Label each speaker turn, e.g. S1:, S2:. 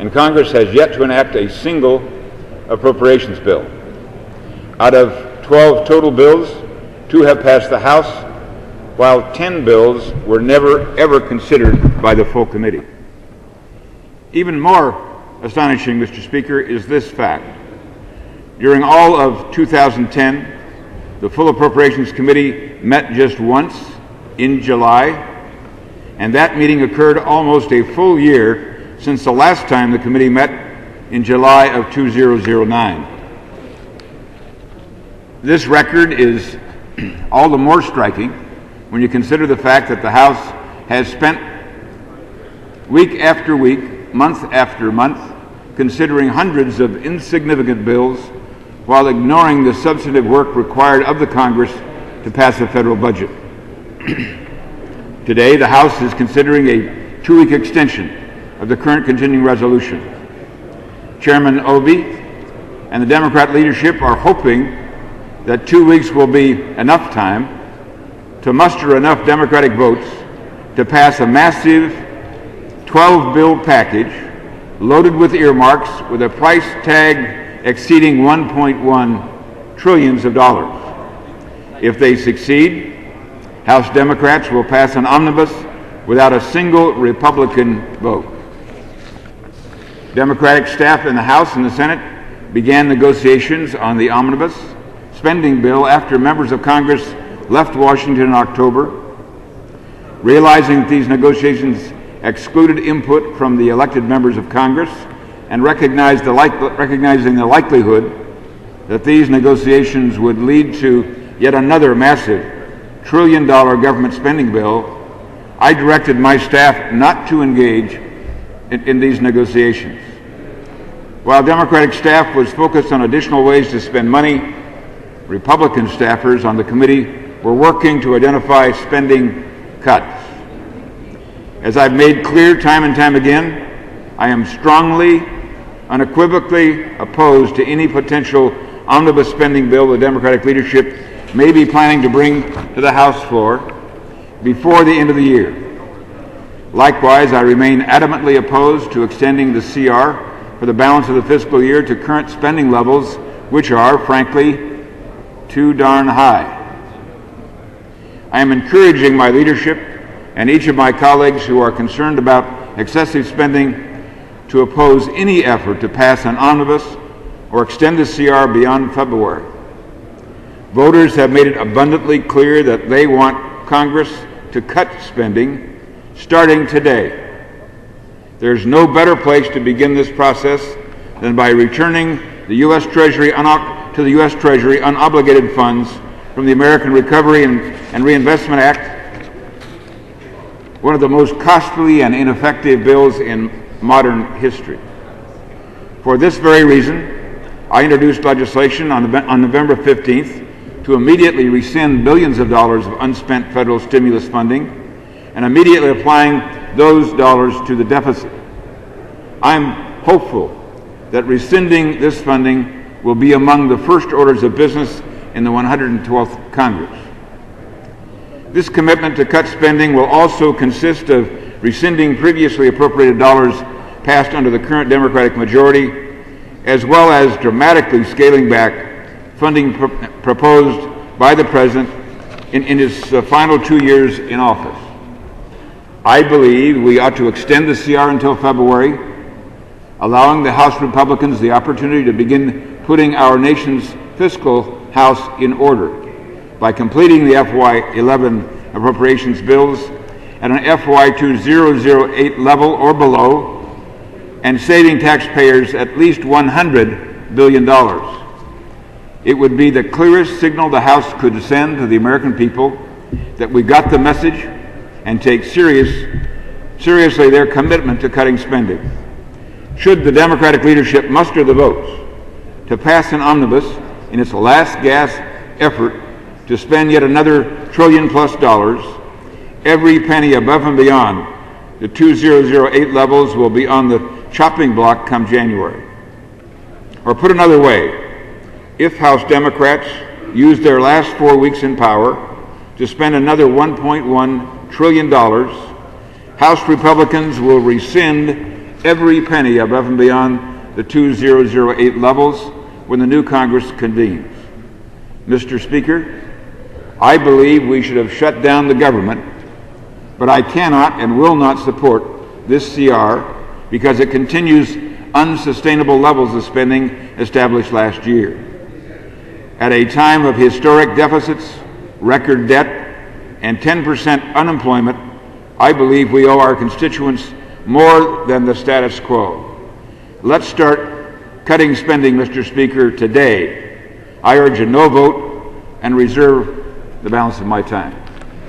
S1: and Congress has yet to enact a single appropriations bill. Out of 12 total bills, 2 have passed the House, while 10 bills were never ever considered by the full committee. Even more astonishing, Mr. Speaker, is this fact. During all of 2010, the full Appropriations Committee met just once in July, and that meeting occurred almost a full year since the last time the committee met in July of 2009. This record is all the more striking when you consider the fact that the House has spent week after week, month after month, considering hundreds of insignificant bills while ignoring the substantive work required of the Congress to pass a federal budget. Today, the House is considering a 2-week extension of the current continuing resolution. Chairman Obey and the Democrat leadership are hoping that 2 weeks will be enough time to muster enough Democratic votes to pass a massive 12-bill package loaded with earmarks with a price tag exceeding $1.1 trillion. If they succeed, House Democrats will pass an omnibus without a single Republican vote. Democratic staff in the House and the Senate began negotiations on the omnibus spending bill after members of Congress left Washington in October. Realizing that these negotiations excluded input from the elected members of Congress and recognizing the likelihood that these negotiations would lead to yet another massive trillion-dollar government spending bill, I directed my staff not to engage in these negotiations. While Democratic staff was focused on additional ways to spend money, Republican staffers on the committee were working to identify spending cuts. As I've made clear time and time again, I am strongly, unequivocally opposed to any potential omnibus spending bill the Democratic leadership may be planning to bring to the House floor before the end of the year. Likewise, I remain adamantly opposed to extending the CR for the balance of the fiscal year to current spending levels, which are, frankly, too darn high. I am encouraging my leadership and each of my colleagues who are concerned about excessive spending to oppose any effort to pass an omnibus or extend the CR beyond February. Voters have made it abundantly clear that they want Congress to cut spending starting today. There's no better place to begin this process than by returning the U.S. Treasury to the U.S. Treasury unobligated funds from the American Recovery and Reinvestment Act, one of the most costly and ineffective bills in modern history. For this very reason, I introduced legislation on November 15th to immediately rescind billions of dollars of unspent federal stimulus funding and immediately applying those dollars to the deficit. I'm hopeful that rescinding this funding will be among the first orders of business in the 112th Congress. This commitment to cut spending will also consist of rescinding previously appropriated dollars passed under the current Democratic majority, as well as dramatically scaling back funding proposed by the President in his final 2 years in office. I believe we ought to extend the CR until February, allowing the House Republicans the opportunity to begin putting our nation's fiscal house in order by completing the FY11 appropriations bills at an FY2008 level or below and saving taxpayers at least $100 billion. It would be the clearest signal the House could send to the American people that we got the message and take seriously their commitment to cutting spending. Should the Democratic leadership muster the votes to pass an omnibus in its last gasp effort to spend yet another $1 trillion+, every penny above and beyond the 2008 levels will be on the chopping block come January. Or put another way, if House Democrats use their last 4 weeks in power to spend another $1.1 trillion, House Republicans will rescind every penny above and beyond the 2008 levels when the new Congress convenes. Mr. Speaker, I believe we should have shut down the government, but I cannot and will not support this CR because it continues unsustainable levels of spending established last year. At a time of historic deficits, record debt, and 10% unemployment, I believe we owe our constituents more than the status quo. Let's start cutting spending, Mr. Speaker, today. I urge a no vote and reserve the balance of my time.